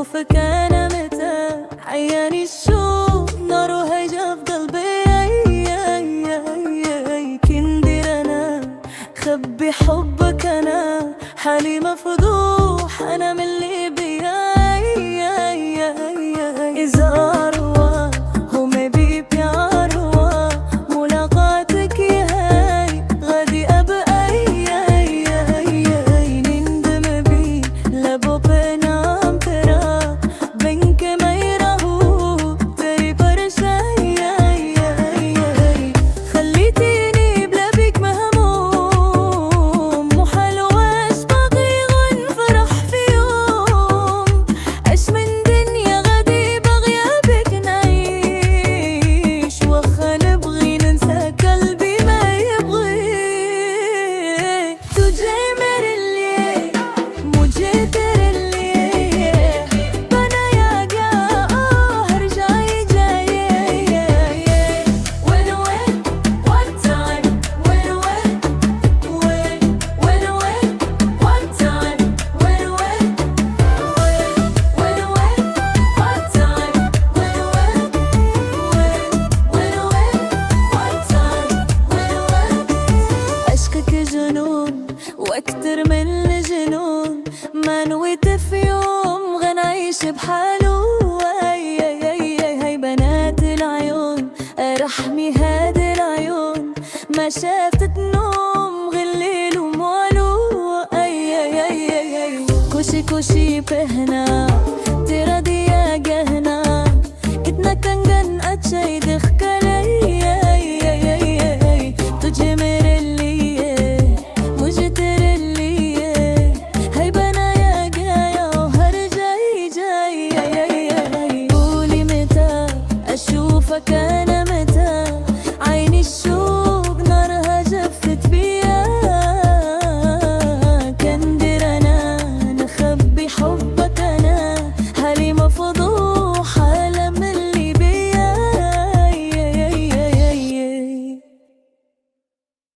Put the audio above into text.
أشوفك أنا متى عياني الشوق ناره هيجا في قلبي. كندير أنا خبي حبك أنا حالي مفضوح أنا من اللي بيا. إذا أروى هم بيبي أروى ملاقاتك يا هاي غادي أبقى نندم بي لبو بنام ترى بنك ما يراهو تري برشاي. خليتيني بلا بيك مهموم وحلواش باقي غنفرح في يوم. اش من دنيا غادي بغيابك نعيش وخا نبغي ننسى قلبي ما يبغي. तुझे मेरे लिए मुझे तेरे लिए बनाया गया हर जाए जाए. When one time when one time when one time عشقك جنون واكتر من الجنون ما نويت في يوم غنعيش بحاله. هاي بنات العيون رحمي هادي العيون ما شافت نوم غير الليل ومالو. كوشي كوشي بهنا ترى دي يا جهنا كتنا كان جن أتشاي